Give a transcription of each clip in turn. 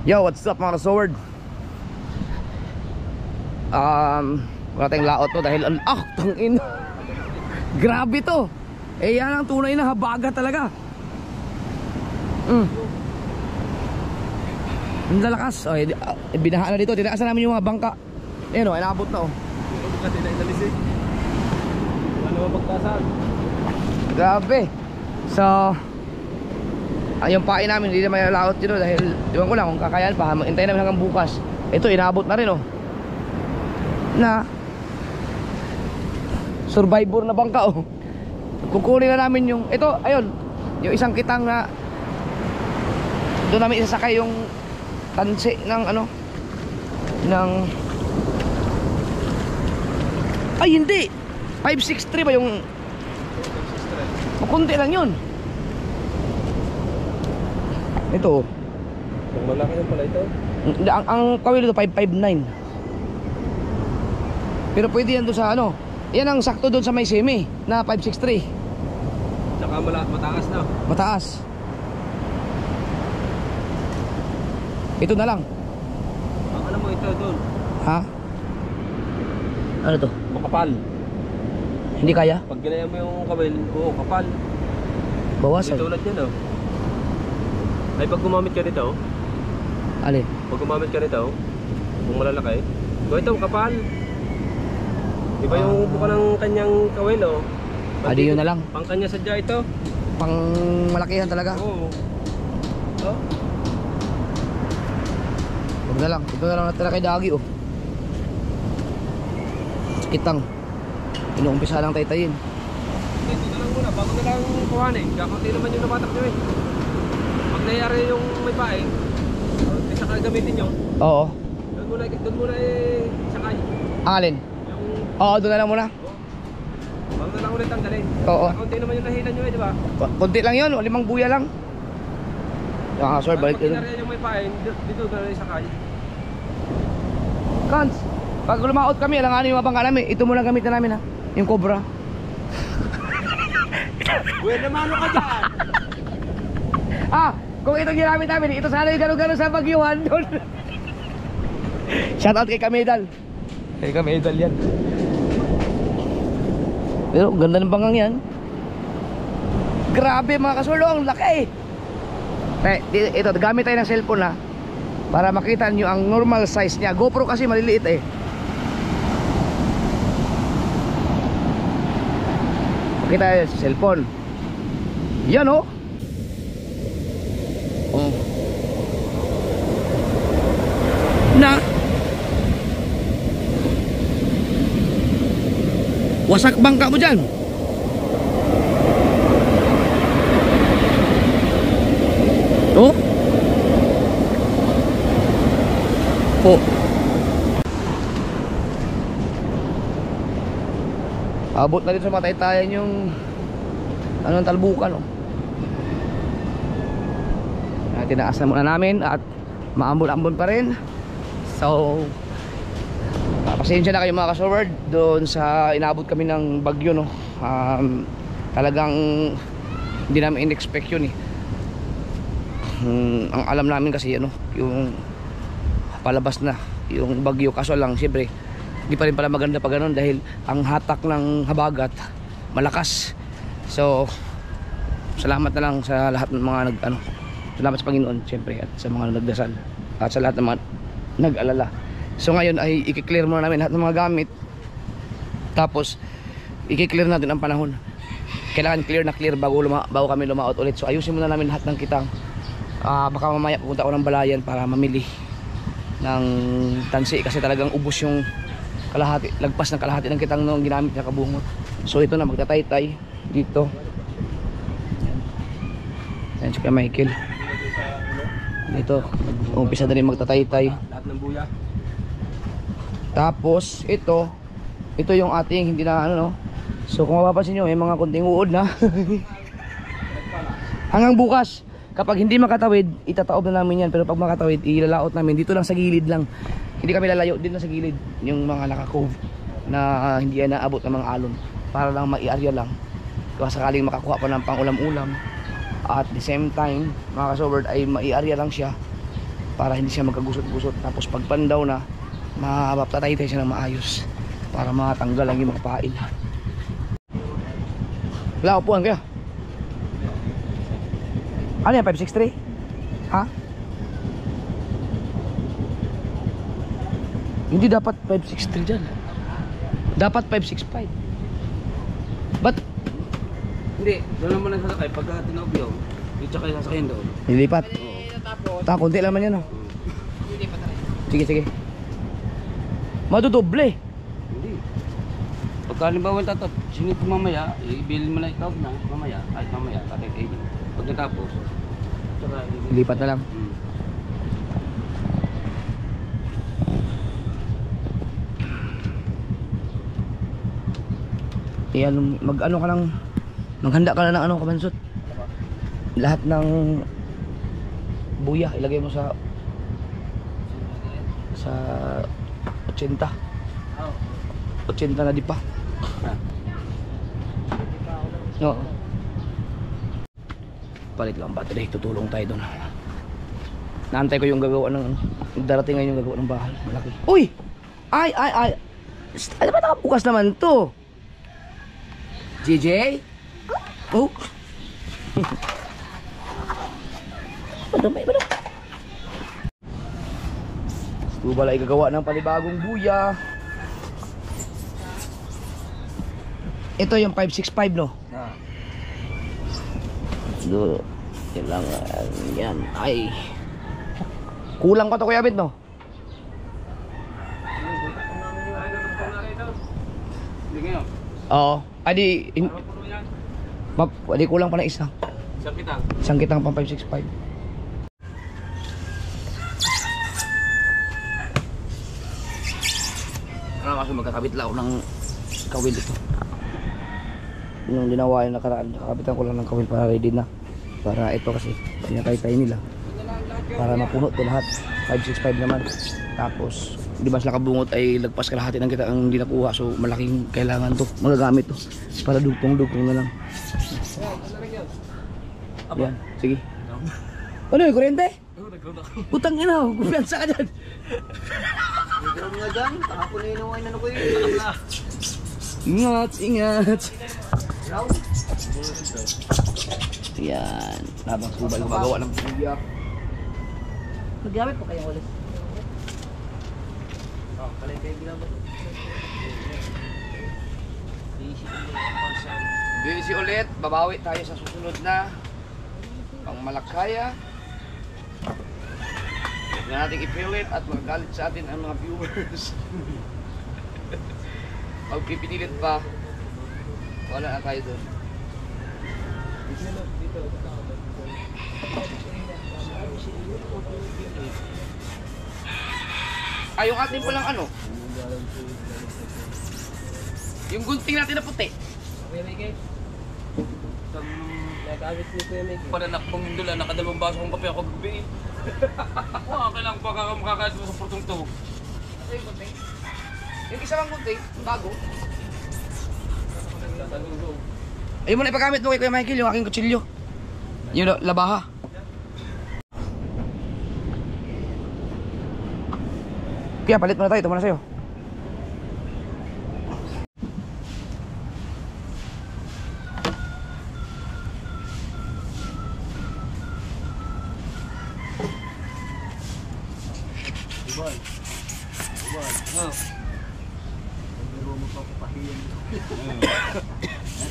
Yo, what's up mga sword? Wala tayong laot to dahil tangin. Grabe to. Eh yan ang tunay na habaga talaga. Ang lalakas. Oh, binahaan na dito. Tinaasan namin yung mga bangka. Ayan o, inabot na o. Grabe. So yung pain namin hindi na may laot dito dahil iwan ko lang kung kakayan pa. Magintay namin hanggang bukas. Ito inabot na rin o. Na survivor na bangka o. Kukunin na namin yung ito, ayun, yung isang kitang na doon namin isasakay yung tansi ng ano ng ay hindi 563 ba yung makunti lang yun ito yung malaki yung pala ito ang kawil ito 559 pero pwede yan doon sa ano yan ang sakto doon sa may semi na 563 tsaka mataas na mataas ito na lang. ang alam mo ito doon Ha? Ano to? makapal Hindi kaya? pag ginaya mo yung kawil oo kapal Bawasan. tulad yan ay pag gumamit ka nito Alin? pag gumamit ka nito kung malalaki ito kapal iba yung buka ng kanyang kawil Adi yun na lang. pang kanya sadya ito Pang malakihan talaga. oo Huwag na lang. Ito na lang natira kay Dagi oh. Kitang. Inuumpisa lang taytayin. Ito na lang muna, bago na lang kuhanin. Kakunti naman yung nabatak nyo Pag nangyari yung may pae, hindi saka gamitin nyo. Oo. Doon muna sakay. Alin? Oo, doon na lang muna. Bago na lang ulit tanggalin. Oo. Kakunti naman yung nahilan nyo di ba? Kunti lang yun, 5 buya lang. Sir, balik Pag ito. nangyari yung may pae, dito na lang sakay. Kans, pag lumaot kami, alanganin yung mabangka namin. Ito muna gamitin namin ha. Yung Cobra. Uy, namano ka dyan! Kung ito ginamit namin, ito sana yung gano'n-gano'n sa Baguiuan doon. Shoutout kay Kamedal. Kay Kamedal yan. Pero ganda ng bangang yan. Grabe mga kasulo, ang laki. Ito, gamit tayo ng cellphone ha. Para makita nyo ang normal size niya. GoPro kasi maliliit eh. Makita tayo sa cellphone. Yan oh. Na wasak bangka mo dyan. Oh po. Abot na rin sa mataytayan yung anong talbukan oh. Tinaasan muna namin at maambon-ambon pa rin. So pasensya na kayo mga ka-sword doon sa inabot kami ng bagyo no. Talagang hindi namin in-expect yun eh. Ang alam namin kasi ano yung palabas na yung bagyo, kaso lang siyempre hindi pa rin pala maganda pa ganun dahil ang hatak ng habagat malakas. So salamat na lang sa lahat ng mga salamat sa Panginoon siyempre at sa mga nagdasal at sa lahat ng mga nag-alala. So ngayon ay i-clear muna namin lahat ng mga gamit, tapos i-clear natin ang panahon. Kailangan clear na clear bago kami lumaot ulit. So ayusin muna namin lahat ng kitang. Baka mamaya pupunta ako ng Balayan para mamili ng tansi kasi talagang ubos yung kalahati, lagpas ng kalahati ng kitang nung ginamit niya kabungot. So ito na, magtataytay dito. Yan si Kuya Michael dito, umpisa na rin magtataytay Lahat ng buya. tapos ito yung ating hindi na ano no. So kung mapapansin nyo may mga kunting uod na hanggang bukas. Kapag hindi makatawid, itataob na namin yan. Pero pag makatawid, ilalaot namin. Dito lang sa gilid lang. Hindi kami lalayo. Dito lang sa gilid. Yung mga naka-cove na hindi yan naabot ng mga alon. Para lang mai-area lang. Kung sakaling makakuha pa ng pang ulam-ulam. At the same time, mga ka-soberd, ay mai-area lang siya. para hindi siya magkagusot-gusot. Tapos pag pandaw na, mapapatay tayo siya ng maayos para matanggal ang yung mga pail. Wala upuan kaya? Ano yan, 563? Ha? Hindi dapat 563 dyan. Dapat 565. Ba't? Hindi, doon naman ang sasakay. Pagka tinawag yun, yung tsaka yung sasakyan doon. Nilipat. Konti lang man yan oh. Sige, sige. Madudoble. Hindi. Pagka halimbawa tatap, sinip ko mamaya, ibilin mo na ikaw na mamaya, kahit mamaya, tatay kayo. Pag natapos, tsaka Lipat na lang. Yan, mag-ano ka lang, maghanda ka na ng ano, kabansot. Lahat ng buya, ilagay mo sa 80. 80 na di pa. Oo. Palit lang battery, tutulong tayo doon. Naantay ko yung gagawa ng darating ngayon yung gagawa ng bahay, malaki. Uy! Ay! Ano ba nakabukas naman to? JJ? Oh. Madamay ba na? Ito bala igagawa ng panibagong buya. Ito yung 565 no? Ito. Kailangan yan. Ay. Kulang pa to Kuya Bit no? Hindi ngayon. Oo. Adi, kulang pa na isa. Isang kitang pang 565. Ano kasi magkakabit lang ako ng kawil ito. Nung dinawa yung nakaraan, kakabitan ko lang ng kawil para ready na. Para ito kasi, pinakaytay nila. Para mapuno ito lahat. 565 naman. Tapos, di ba sila kabungot ay lagpas kalahati ng kita ang hindi nakuha. So, malaking kailangan to. Magagamit to. Para dugtong-dugtong na lang. Yan, sige. Ano yung kuryente? Utang ina, kumpiyansa ka dyan. Meron nga dyan, kahapon na inuway na ko yun. Ingat. Yan, habang subal gumagawa ng buya. Maggamit po kayong ulit. Kalay kayo ginamit. Busy ulit, babawi tayo sa susunod na pangmalakaya. Huwag na natin ipilit at magagalit sa atin ang mga viewers. Pag pipinilit pa, wala na tayo doon. Ay, yung ating palang ano? Yung gunting natin na puti. Nag-agit ni Kuya Mike. Pananak pong indula, nakadalawang baso kong kape ako gabi. Kailangan pa makakait mo sa portong to. Ano yung gunting? Yung isa bang gunting, bago. Ayun mo na ipagamit mo kay Kuya Michael, yung aking kutsilyo. Yung labaha. Kaya palit muna tayo, ito muna sa'yo.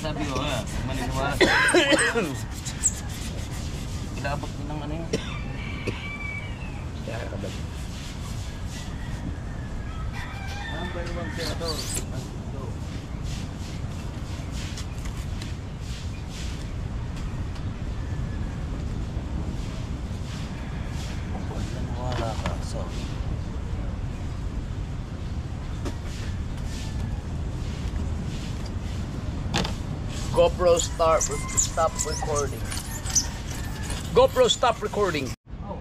Sabi ko, maniniwala. Ilabot din ng ano yun. Number 1 senador. Wala ka, so. GoPro stop recording. GoPro stop recording. Oh,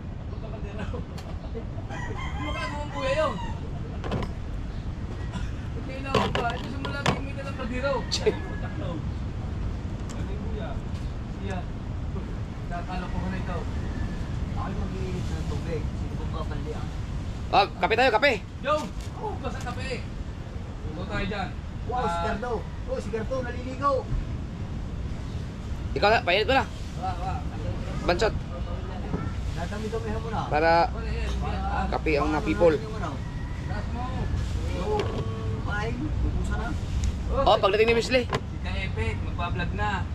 magagawa po yun. Okay na ako ba? Ito simula may dalang kadiro. Nakakala ko na ito. Ako mag-iinit ng tubig. Sino ko Oh, kape tayo, kape. Yo! Oh, basta kape. Ito tayo dyan. Wow, si Gardo. Oh, si Gardo, naliligaw. Ikaw na, painit ko na. Bansot. Natami-damihan mo na. Para kape ang mga people. Yung paing, bubusa na. Oh, pagdating ni Wesley. Si Ka-Epic, magpa-vlog na.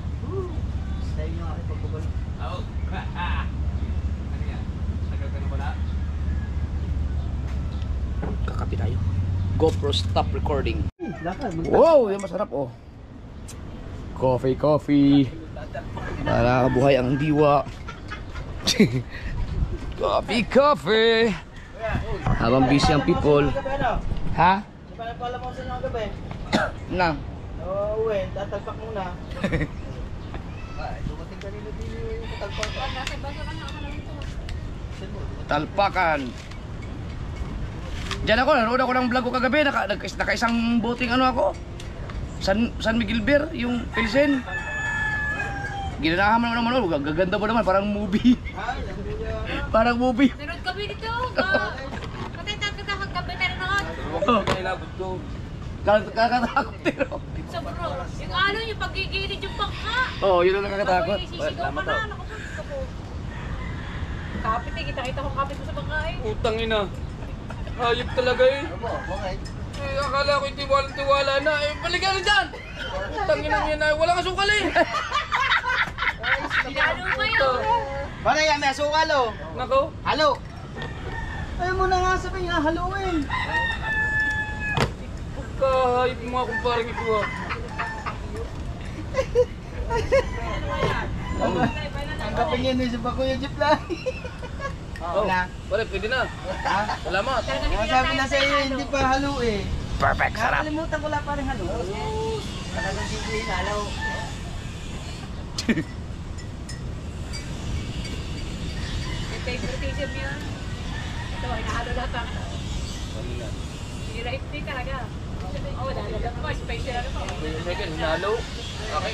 Style nyo akin pagpabalik. Oo. Ano yan? Tagal ka na pala? Kakape tayo. GoPro stop recording. Lakad, Wow, yung masarap oh. Coffee. Para buhay ang diwa. Coffee. Habang busy ang people. Ha? Pala mo sa inyo ang gabi. Nang. Uwi, tatagpak muna. Dumating kanina din yung tatagpak. Talpakan. Diyan ako, nanood ako ng vlog ko kagabi. Naka-isang boting ano ako. San Miguel Beer, yung Pilsen. Ginanahan mo naman ako. Gaganda mo naman, parang movie. Parang movie. Meron kami dito. Katay kami meron ako. Oh. Kailabot ko. Kakatakot pero. So bro, yung ano yung pagigilid yung bangka. Oo, yun ang nakakatakot. Ako sisigaw ka na. Nakapunta ko. Kapit eh, kita ko kapit mo sa bangka eh. Utang ina. Hayop talaga eh. Bakit? Eh, akala ko tiwala na. Eh, balikan na dyan! Utang ina yan na. Wala kang sukal eh. Lalo pa yun. Para yan, may asukal oh. Nako. Halo! Ayaw mo na nga sabihin nga, haluin. Kahayop mo nga kung parang ito ah. Ang kapingin mo sa Bakuya Jeep lang. Oh, pare, pwede na. Salamat. Sabi na sa iyo, hindi pa halo eh. Perfect, sarap. Nakalimutan ko lang parang halo. Talagang simple halo. Yung favoritism yun. Ito, hinahalo lahat ang Hira ipti talaga. Oh, dalagang ko, special ano ko. Second, hinalo. Okay,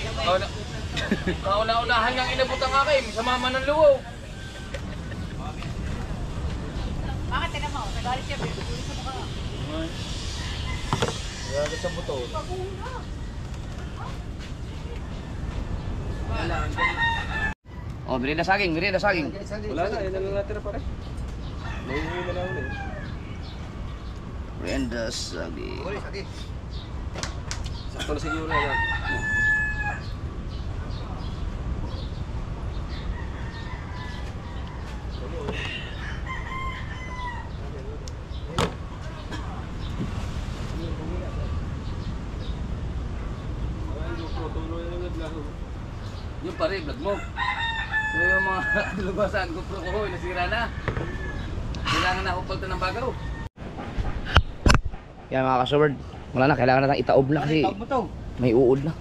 kauna-unahan niyang inabot ang akin sa mama ng luwaw. Bakit tignan mo? Nagalit siya, binubulit sa mukha. Grabe sa buto. Oh, merienda saging. Wala na, yan lang natira pare. Nauhuli na ulit. Merienda saging. Sakto na siguro na yan. Yung pare, vlog mo. Yung mga lubasan ko pro ko, nasira na. Kailangan na ako palta ng bagaw. Yan mga kasubard. Wala na, kailangan natin itaob na kasi Tawag mo to. may uod na.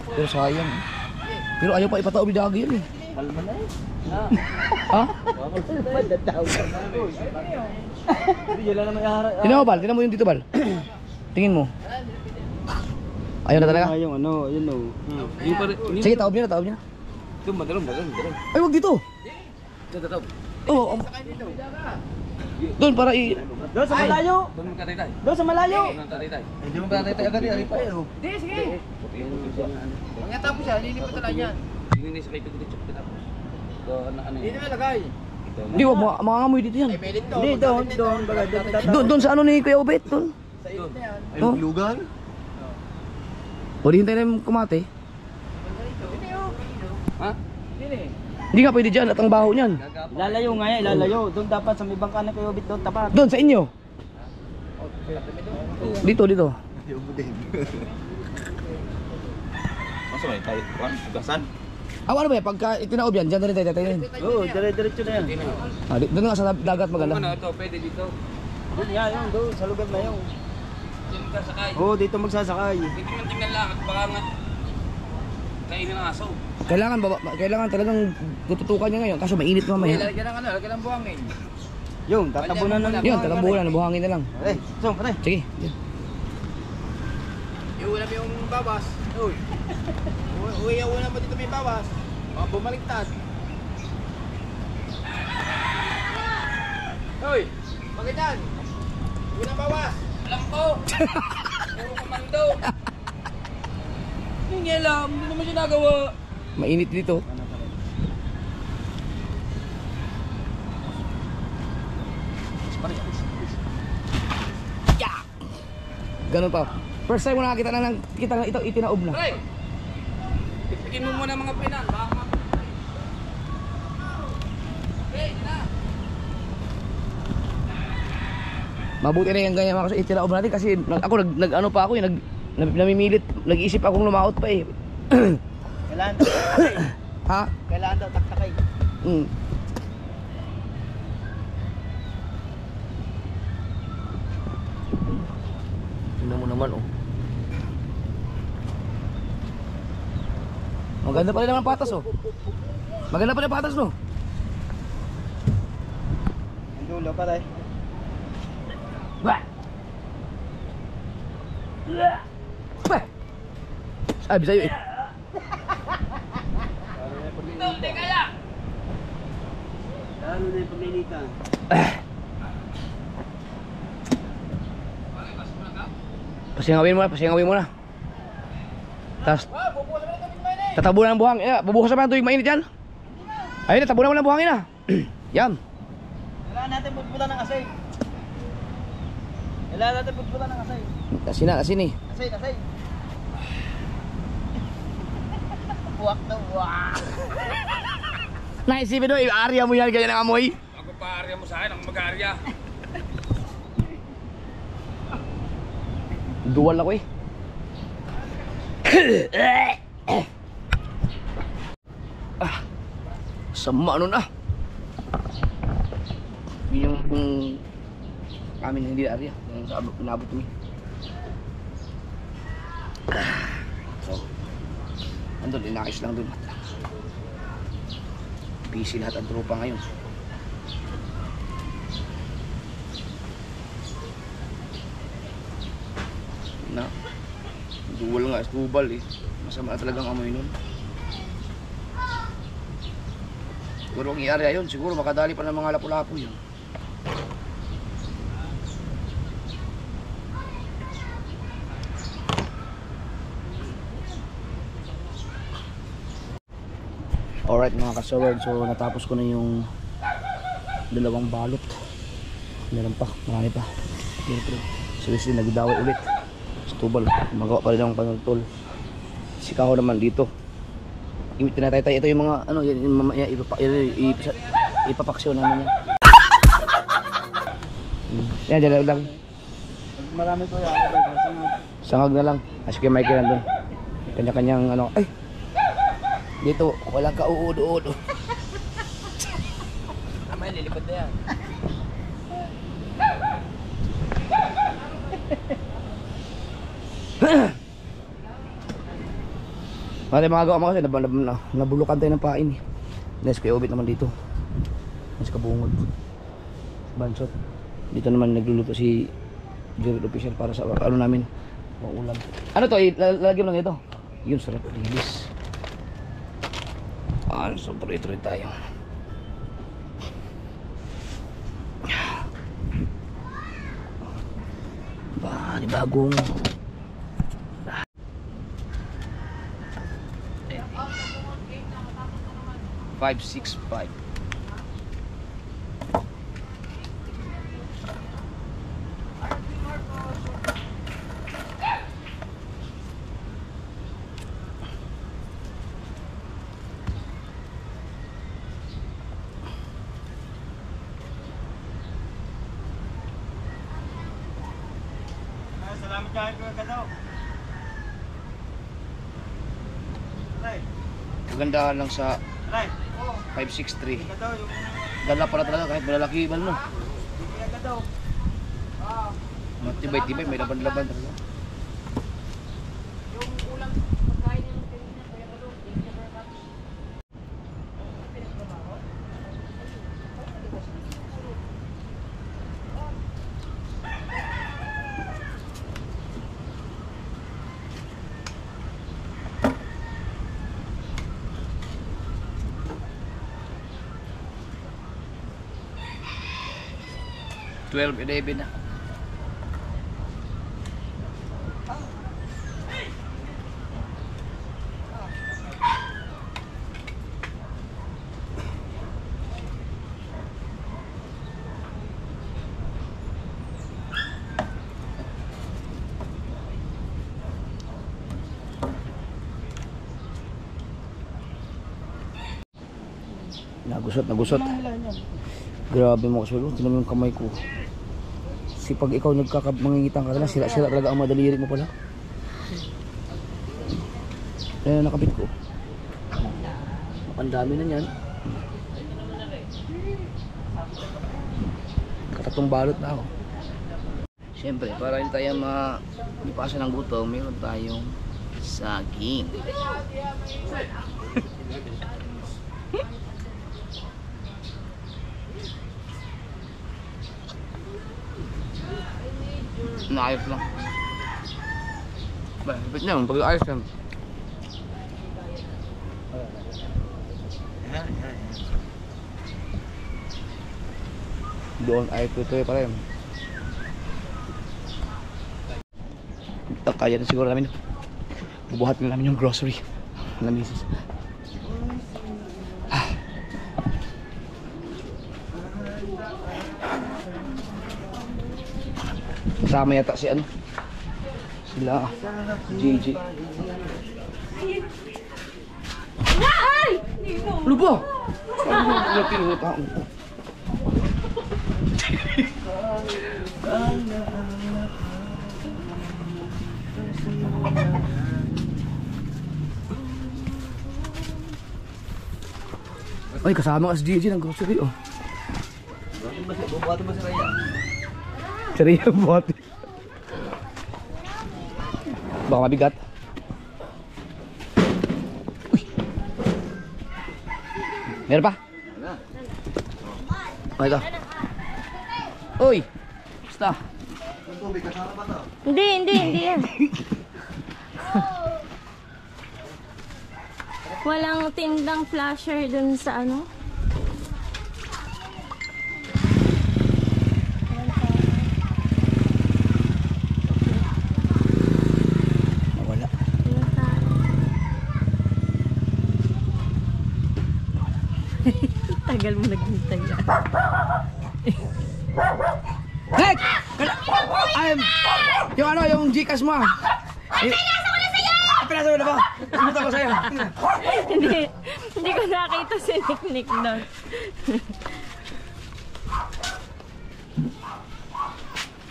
Pero sayang. Pero ayaw pa ipataob yung dagi yun eh. Kalma na eh. Ha? Hindi, yun lang naman iharap. Tingnan mo, Bal. Tingnan mo yung dito, Bal. Tingin mo. Ayaw na talaga? Yung ano, yun o. Yung pare, Sige, taob niya na. yung madalang. Ay, wag dito. Tatataw. Oo. Doon para Doon sa malayo! Doon mo katay-tay. Doon sa malayo! Doon mo katay-tay. Hindi mo katay agad eh. Pa eh. Hindi, sige. Ang tapos siya, hindi pa talaga yan. Hindi sa kayo dito chok tapos. Doon ano Hindi yun. na lagay. Hindi, wag mga dito yan. Hindi, doon. Baga, Doon sa ano ni Kuya Obet, doon. Ay, Oh. lugan? O, di hintay na yung kumate. Ha? Hindi nga pwede dyan at ang baho niyan. Lalayo nga eh, lalayo. Doon dapat sa may bangka na kayo bit doon tapat. Doon sa inyo. Dito. Masa may tayo? Kuan? Tugasan? Ano ba yan? Pagka itinaob yan, dyan na rin tayo tatayin. Oo, dire-diretso na yan. Doon nga sa dagat maganda. Ano ito, pwede dito. Doon yan, yun, doon, sa lugar na yun. Diyan ka sakay. Oo, dito magsasakay. Hindi man tingnan lang at baka nga kainin ng aso. Kailangan talagang tututukan niya ngayon. Kaso mainit mamaya. Lagyan ng ano, lagyan ng buhangin. Yun, tatabunan na Yun, talambulan, buhangin na lang. Eh, song, pare. Sige. Iuwi na yung babas. Uy. Uwi na mo dito may babas. O, bumaliktad. Hoy! Bakit yan? Uwi ng bawas. Alam ko. Puro komando. Hindi niya alam. Hindi naman siya nagawa. Mainit dito. Yeah! Ganun pa. First time ko nakakita na ito itinaob na. Pre! Ipigin mo muna mga pinan. Baka Pre, na. Mabuti na yung ganyan mga kasi itinaob natin kasi ako nag-ano pa ako namimilit, nag-iisip akong lumaot pa eh. Kailangan daw taktakay. Ha? Kailangan daw taktakay. Mm. Tingnan mo naman oh. Maganda pala naman patas oh. Maganda pala patas no. Ang dulo pa tayo. Bah! Bah! Sabi sa'yo eh. Lalo na yung paglilitan. Pasingawin mo na. Tapos tatabunan ng buhang. Bubukasan pa ng tubig mainit yan. Ayun na, tabunan mo ng buhangin na. Yan. Kailangan natin butbutan ng asay. Kailangan natin butbutan ng asay. Asin eh. Asay. Buwak na buwak. Naisipin mo, i-area mo yan kaya ng amoy. Ako pa-arya mo sa akin. Ako mag-arya. Duwal ako eh. Sama nun ah. Yun yung amin hindi area. Yung sa pinabot kami. So, andun, inakis lang dun. Busy lahat ang tropa ngayon. Na duwal nga, estubal eh. Masama talagang amoy nun. Siguro ang i-area yun, siguro makadali pa ng mga lapu-lapu yun. Alright mga kasaward, so natapos ko na yung dalawang balot. Meron pa, marami pa. So nagdaway ulit. Stubal, magawa pa rin ng panagtol. Sikaho naman dito. Tinatay-tay ito yung mga ano, yung mamaya ipapaksyon namin yan. Yan, dyan lang. Marami po yan. Sangag na lang. As kay Mikey nandun. Kanya-kanyang ano, ay! Dito, walang ka-uud-uud. Amay, lilipad na yan. Mga mga gawa mga kasi nabulukan tayo ng pain eh. Nes kuya ubit naman dito. Nes kabungod. Bansot. Dito naman nagluluto si Jared Official para sa ano namin, ulam. Ano to? Lalagyan lang ito. Yun, sarap lilis. So tuloy-tuloy tayo. Bagong 565. Salamat kayo ko kadaw. Kagandahan lang sa Aray. 563. Kadaw yung Dala pala talaga kahit malalaki man no. kadaw. Matibay-tibay, may laban-laban talaga. Yung ulang pagkain niya ng kanina, kaya ano, 12:11 na. Nagusot. Grabe mo kasi, tinan mo yung kamay ko. Si pag ikaw mangingitang ka na, sira talaga ang madaliri mo pala. Ayan, nakabit ko. Ang dami na yan. Katatlong balot na ako. Siyempre, para hindi tayo malipasan ng gutom, meron tayong saging. Naayos lang. Ba, hipit niya, pag-ayos yan. Doon ay tutoy pa rin. Kaya na siguro namin. Bubuhatin namin yung grocery. Namisis. Kasama yata si ano? Sila JJ. Ay! Ano ba? Ano pinutang? Ay, kasama ka si JJ ng grocery oh. Bubuhatin ba si Raya? Sariya buhat. Baka mabigat. Uy. Meron pa? Oh, ito. Uy. Basta. Hindi yan. Walang tindang flasher dun sa ano? Wala. Tagal mo naghintay yan. Hey! Yung ano, yung Gcash mo. Pinasa ko na sa'yo! Pinasa mo na ba? Pumunta ko sa'yo. Hindi ko nakita si Nick doon.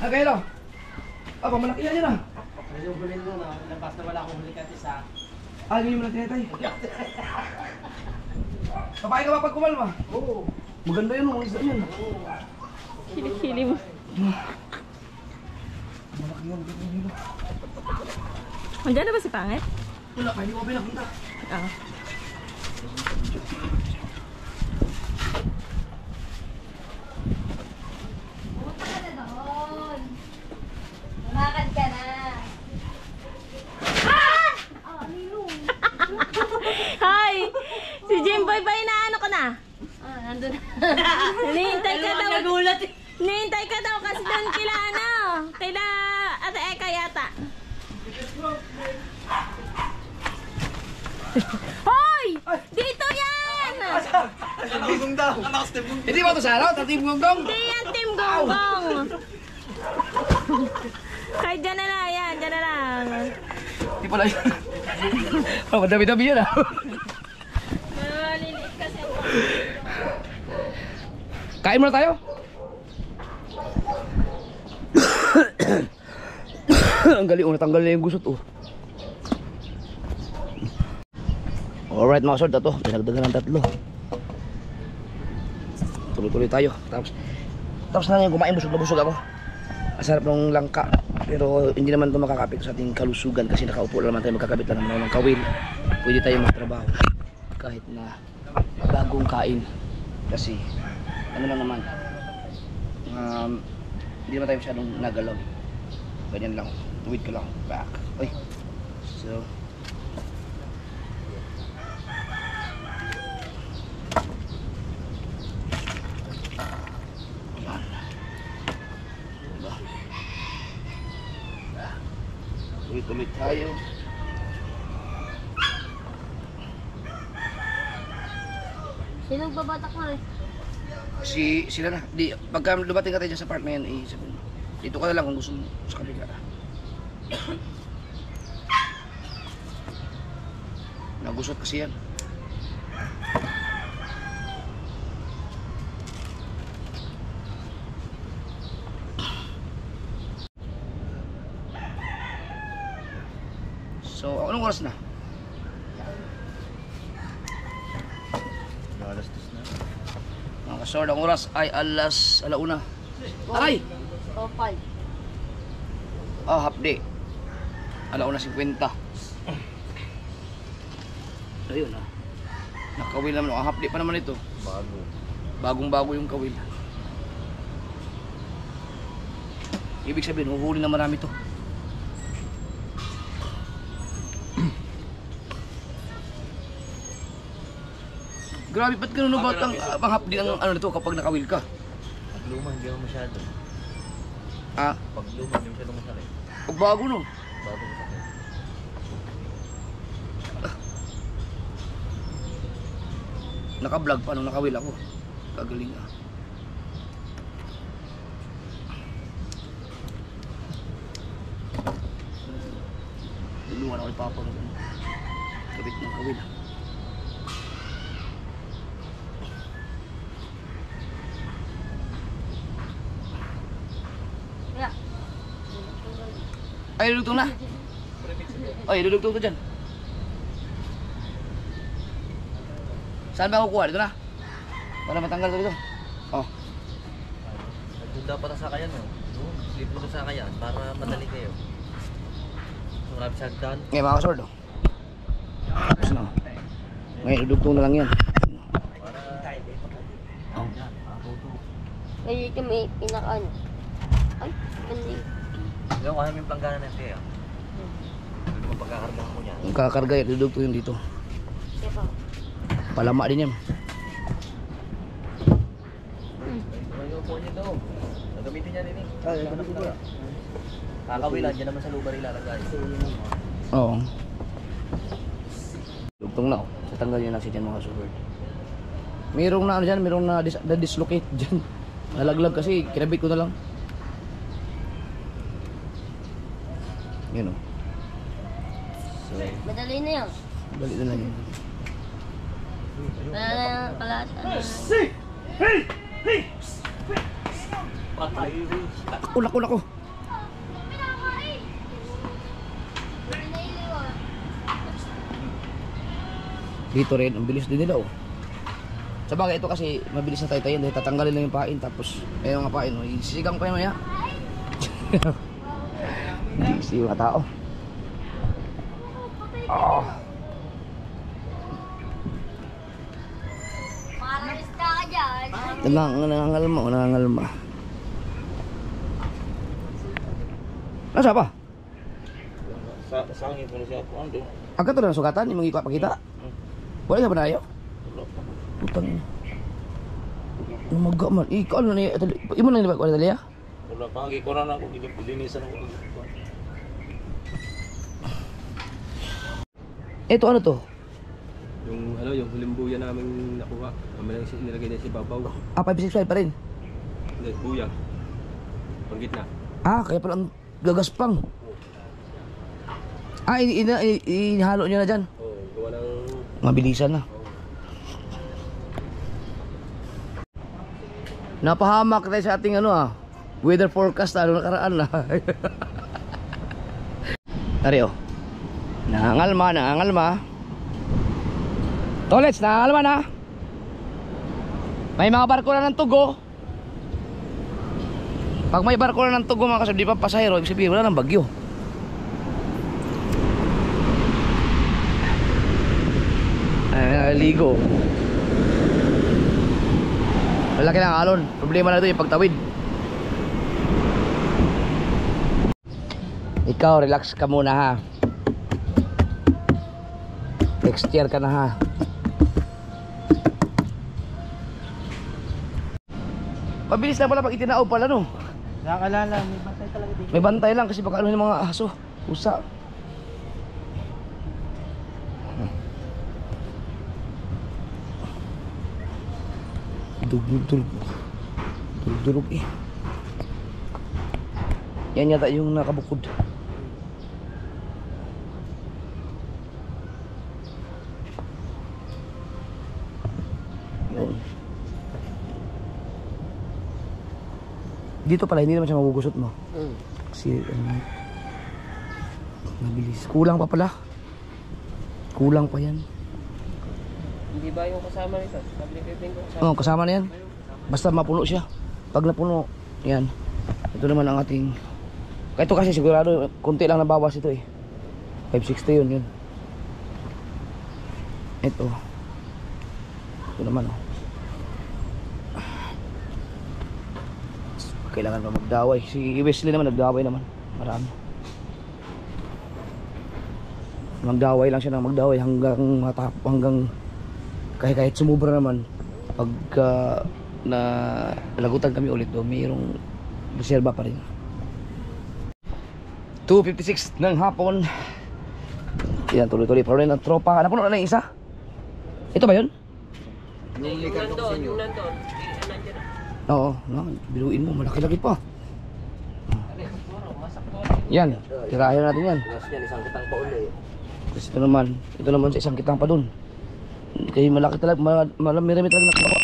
Okay, lo. Aba, malaki yan yun ah. Yung gulin mo, labas na wala akong huli ka isa. Hindi mo na tinatay. Papain ka ba pag kumalma? Oo. Maganda yun, mga isda yun. Hili-hili mo. Malaki yan, maganda yun. Andiyan na ba si Pangit? Wala, hindi mo pinapunta. Ah. Lumakad ka na. Hi! Si Jimboy ba inaano ko na? Nandun. Hinihintay ka daw. Nagulat eh. Hinihintay ka daw kasi doon kila ano. Kila Ate Eka yata. Hoy! Dito yan! Tabigong daw. Hindi ba ito sa araw? Tatim gongdong? Hindi yan, Team Gonggong. Kahit dyan na lang, yan, dyan na lang. Hindi pala yun. Oh, madami-dami yun ah. Maliliit kasi ako. Kain muna tayo. Ang galing, natanggal na yung gusot oh. Alright mga sword, ito. Dinagdagan ng 3. Tuloy-tuloy tayo. Tapos na yung kumain, busog na busog ako. Asarap ng langka. Pero hindi naman ito makakapit sa ating kalusugan kasi nakaupo lang naman tayo, magkakabit lang naman ng kawil. Pwede tayo magtrabaho kahit na bagong kain. Kasi ano lang naman, hindi naman tayo masyadong nagalaw. Ganyan lang, tuwid ko lang, back. Uy. So Tuloy-tuloy tayo. Sinong babatak mo eh? Sila na. Di, pagka dumating ka tayo dyan sa part na yan, sabihin mo, dito ka na lang kung gusto mo sa kabila. Nagusot kasi yan. So, anong oras na? Alas 2 na. Mga kasord, ang oras ay alauna. Aray! O, 5. Half day. Alauna 50. Ayun ah. Nakawil naman. Half day pa naman ito. Bago. Bagong-bago yung kawil. Ibig sabihin, huhuli na marami to. Grabe, ba't ganun ba ang panghapdi ng ano nito kapag nakawil ka? Pag luma, hindi mo masyado. Ah, Pag luma, hindi masyado masakit. pag bago no. Bago masakit. Naka-vlog pa nung nakawil ako. Kagaling ah. Tulungan ako ni Papa ng kabit ng kawil. Yeah. Ay, lulugtong na. Ay, lulugtong to dyan. Saan ba kukuha? Dito na. Para matanggal ko dito. Oh. Doon dapat ang sakayan mo. Doon, slip mo sa sakayan para madali kayo. So, marami sa hagdan. Ngayon mga kasord. Oh. Tapos na. Ngayon, lulugtong na lang yan. Oh. May dito may pinaka ano. Ay, hindi. Ngayon, kaya may planggana na siya. Hindi mo pagkakarga mo niya. Yung kakarga yan, lulugtong yun dito. Siya pa. Palama din yan. May upo niya doon. Gagamitin niya din eh. Kakawilan, dyan naman sa lubar ilalagay. Oo. Lugtong na. Oh. Tatanggal yun na si dyan mga kasord. Mayroong na ano dyan, mayroong na dislocate dyan. Nalaglag kasi, kinabit ko na lang. Yun o. So, Madali na yan. balik na lang yun. Wala na yung kalat. Ako. Dito rin, ang bilis din nila oh. Sa bagay ito kasi mabilis na tayo-tayo dahil tatanggalin lang yung pain tapos ayun nga pain oh, isisigang pa yun maya. Hindi yung mga tao. Oh. Mararista ka dyan. Nangangalma. Nasa pa? Sangin ko na siya ako. Ando. Agad to na sugatan, yung mga ipapakita. Wala na ba na ayaw? Wala pa. Putang ina. Umaga man. Ikaw ano na yun? Imo na nila wala dali ah? Wala pa. Hagi ko na ako. Linisan ako. Ito ano to? Yung ano, yung huling buya namin nakuha. Kami lang nilagay na si Babaw. Ah, 565 pa rin. Hindi, buya. Pang gitna. Ah, kaya pala ang gagaspang. Ah, inihalo nyo na dyan. Oo, gawa ng... Mabilisan na. Napahamak tayo sa ating ano weather forecast nakaraan na. Ari oh. Nangangalma. Tolets, nangangalma na. May mga barko na ng tugo. Pag may barko na ng tugo mga kasab, di pa pasahero, ibig sabihin wala ng bagyo. Ligo. Malaki lang alon. Problema na ito yung pagtawid. Ikaw, relax ka muna ha. Next year ka na ha. Mabilis lang pala pag itinao pala no. Nakakalala, may bantay talaga dito. May bantay lang kasi baka ano yung mga aso. Pusa. Durug eh. Yan yata yung nakabukod. Yun. Dito pala hindi naman siya magugusot mo. Kasi nabilis. Kulang pa pala. Kulang pa yan. Hindi ba yung kasama nito? Sabi ni Pepeng ko kasama. Oh, kasama na yan. Basta mapuno siya. Pag napuno, yan. Ito naman ang ating... Ito kasi sigurado, konti lang nabawas ito eh. 560 yun. Ito. Ito naman oh. Kailangan pa magdaway. Si Wesley naman nagdaway naman. Marami. Magdaway lang siya ng magdaway hanggang kahit sumubra naman. Pagka na lagutan kami ulit do, mayroong reserva pa rin. 2:56 ng hapon. Yan, tuloy-tuloy pa rin ang tropa. Napuno na yung isa. Ito ba yun? Yung nandun. Oo, no, biluin mo, malaki-laki pa. Yan, tirahin natin yan. Yan, isang kitang pa uli. Tapos ito naman sa isang kitang pa dun. Kaya malaki talaga, marami talaga nakuha.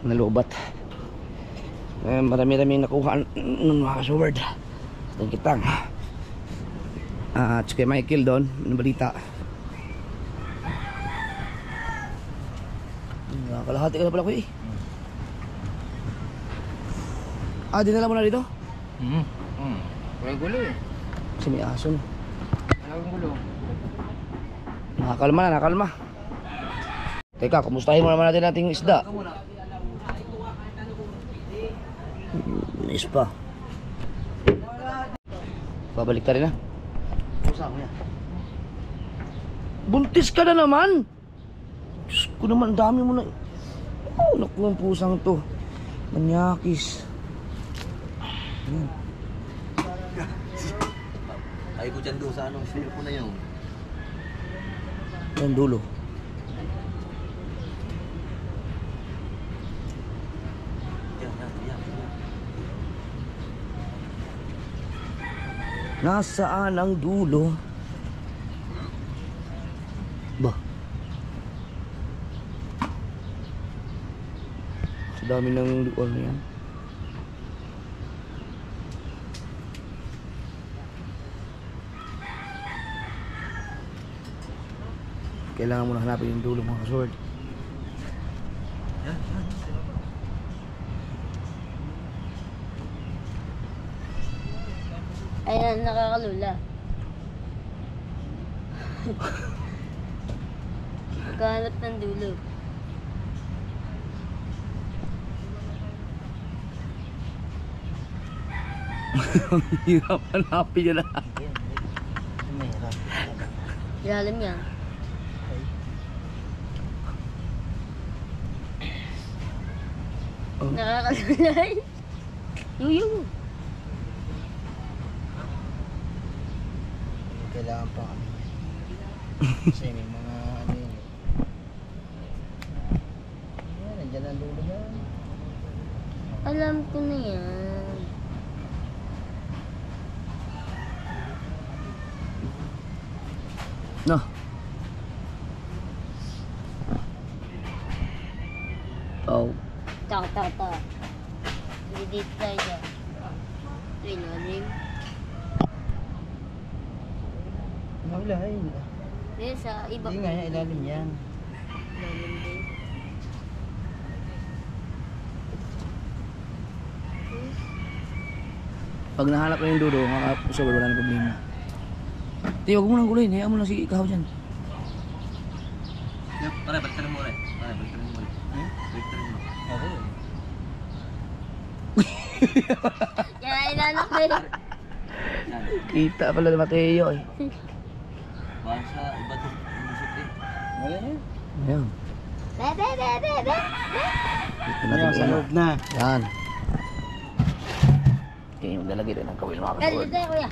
Nalubat. Marami nakuha ng mga sword. Isang kitang. At kay Michael doon, balita. Kalahati ka na pala ko eh. Dinala mo na dito? Walang gulo eh. Kasi may aso no. Walang gulo. Nakakalma na, nakakalma. Teka, kumustahin mo naman natin ating isda. Nice pa. Babalik ta rin na. Buntis ka na naman. Diyos ko naman, dami mo na. Oh, naku ang pusang to. Manyakis. Ayan. Ay ko dyan doon sa anong feel ko na yun. Ayan dulo. Yan. Nasaan ang dulo? Ba? Sa dami ng ano yan. Kailangan mo na hanapin yung dulo mga sword. Ayan, nakakalula. Magkahanap ng dulo. Hirap hanapin yun na. Ilalim yan. Oh. Nakakalulay. Yuyu. Kailangan pa kami. Kasi may mga ano yun. Ayan, nandiyan ang dulo yan. Alam ko na yan. No. Oh. Ta. Dito tayo dyan. Ito ilalim. Wala eh. Dito sa iba. Hindi nga, ilalim yan. Ilalim din. Pag nahanap na yung dulo, makapusawal, wala na problema. Di, huwag mo nang gulay. Hayaan mo lang si ikaw dyan. Pare, balikan mo ulit. Balikan mo. Yan, ilalak din. Kita pala na Mateo eh. Baka sa iba doon. Imusot eh. Wala na. Ayan. Bebe. Dito natin sa loob na. Yan. Okay, maglalagay rin ang kawil mga Dito kasawad. tayo, kuya.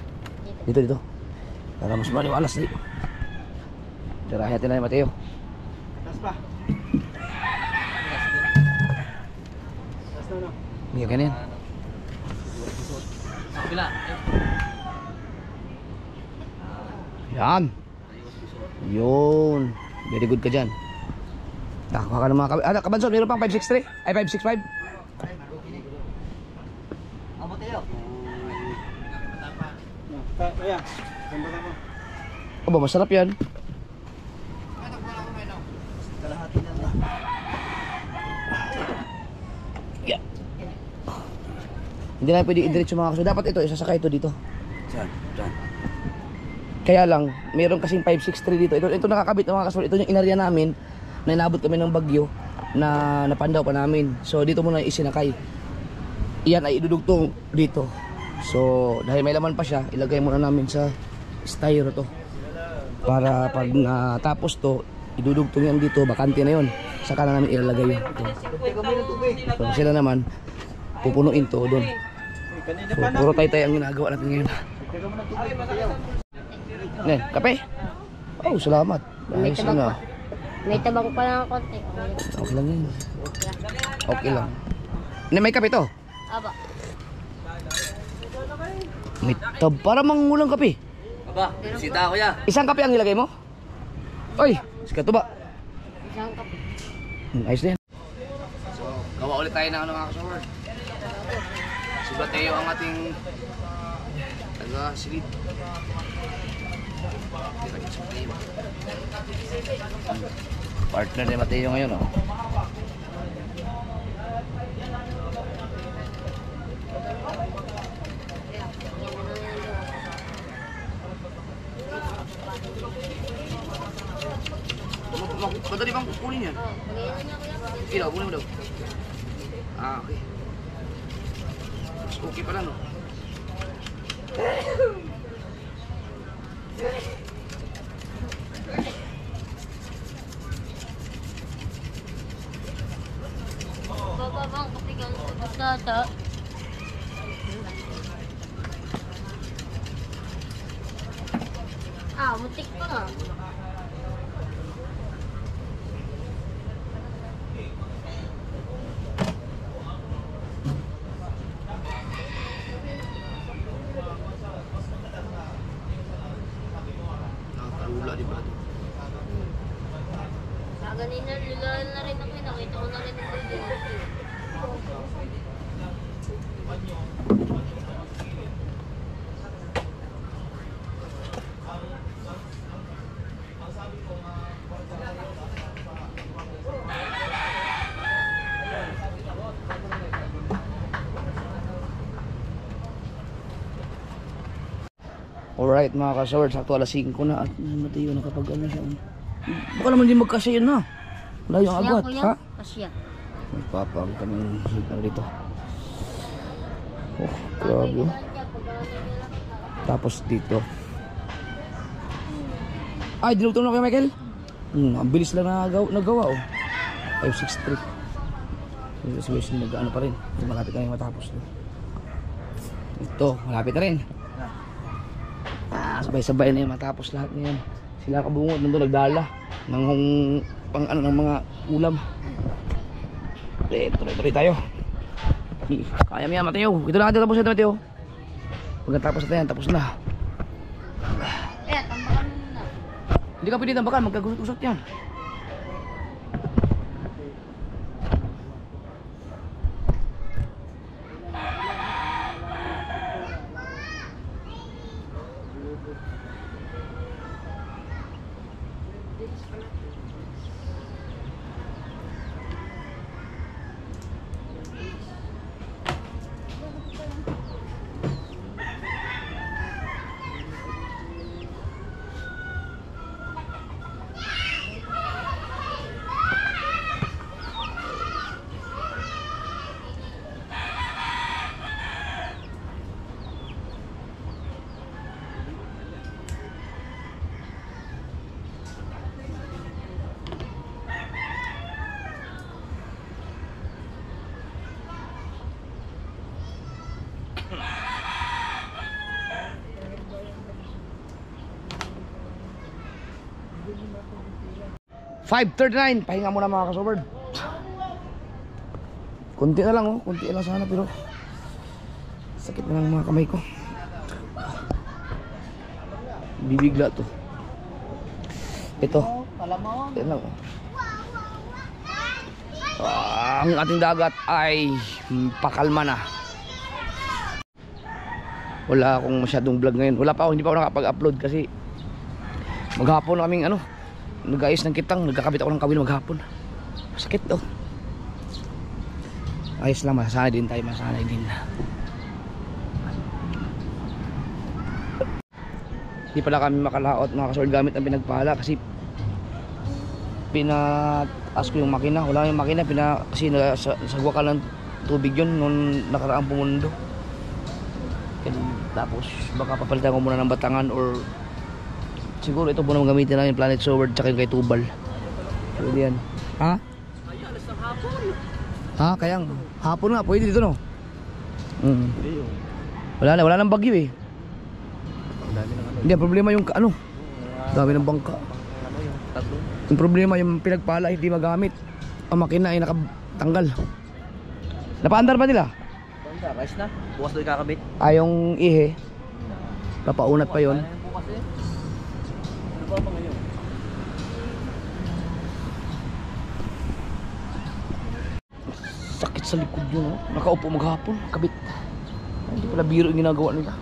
Dito. Para mas maliwalas di. Tirahin natin na yung Mateo. Hindi ka ganyan. Sa kabila. Yan. Yun. Very good ka dyan. Nakakuha ka ng mga kabanson. Meron pang 563? Ay 565? Amo tayo. Aba, masarap yan. Kalahati na lang. Yeah. Hindi na pwede i-diretso mga kaso. Dapat ito, isasakay ito dito. Saan? Saan? Kaya lang, mayroon kasing 563 dito. Ito nakakabit ng mga kaso. Ito yung inarya namin na inabot kami ng bagyo na napandaw pa namin. So dito muna isinakay. Iyan ay idudugtong dito. So dahil may laman pa siya, ilagay muna namin sa styro to. Para pag natapos to, idudugtong yan dito, bakante na yun. Saka na namin ilalagay yun. So sila naman, pupunuin to doon. So puro tay-tay ang ginagawa natin ngayon. Nen, kape? Oh, salamat. Ayos na. May tabang pa lang konti. Okay lang yun. Okay lang. May kape to? Aba. May tab. Para mangulang kape. Aba, sita ko ya. Isang kape ang nilagay mo? Oy, sikato ba? Isang kape. Ayos na yan. So, gawa ulit tayo ng mga kasawar. Si Mateo ang ating silid. Partner ni Mateo ngayon, oh. Madali bang kunin yan? Ilaw, kunin mo daw. Ah, okay. Mas okay pala, no? Baba bang kapigan sa bastata. Mutik pa nga. Nakakarula, di ba? Ganina, lulaan na rin ako. Nakita ko na rin ang video. Alright mga kasaward, sakto alas 5 na at Mateo nakapag ano siya. Baka naman din magkasya yun na. Wala yung agwat, ha? Kasya. Magpapag kami dito. Oh, grabe. Tapos dito. Ay, dinutong na kayo, Michael? Ang bilis lang nagawa, oh. 563. Kasi nag-ano pa rin. Ito, malapit na yung matapos. Ito, malapit na rin. Sabay-sabay na yung matapos lahat ngayon. Sila kabungod nandun nagdala ng pang ano ng mga ulam. Tuloy tayo. Kaya mo yan, Mateo. Ito na natin tapos ito, Mateo. Pagkatapos natin yan, tapos na. Tambakan mo na. Hindi ka pwede tambakan, magkagusot-usot yan. 5:39, pahinga muna mga kasoberd. Kunti na lang oh, kunti lang sana pero sakit na lang mga kamay ko. Bibigla to. Ito. Yan lang oh. Ang ating dagat ay pakalma na. Wala akong masyadong vlog ngayon. Wala pa ako, hindi pa ako nakapag-upload kasi maghapon kaming ano, nag-ayos ng kitang, nagkakabit ako ng kawil maghapon. Sakit oh. Ayos lang, masanay din tayo, masanay din. Hindi pala kami makalaot mga kasord gamit ang pinagpala kasi pinataas ko yung makina. Wala yung makina, kasi nasagwa ka ng tubig yun nung nakaraang pumundo. Tapos baka papalitan ko muna ng batangan or siguro ito muna gamitin namin Planet Sword tsaka yung kay Tubal. Pwede yan. Ha? Ha? Kaya hapon nga, pwede dito no? Wala nang bagyo eh. Hindi, problema yung ano, dami ng bangka. Yung problema yung pinagpala hindi magamit. Ang makina ay nakatanggal. Napaandar ba nila? Rice na. Bukas doon kakabit. Yung ihe. Papaunat pa yon. Bukas eh. Ano ba ngayon? Sakit sa likod yun oh. Nakaupo maghapon, kabit. Hindi pala biro yung ginagawa nila.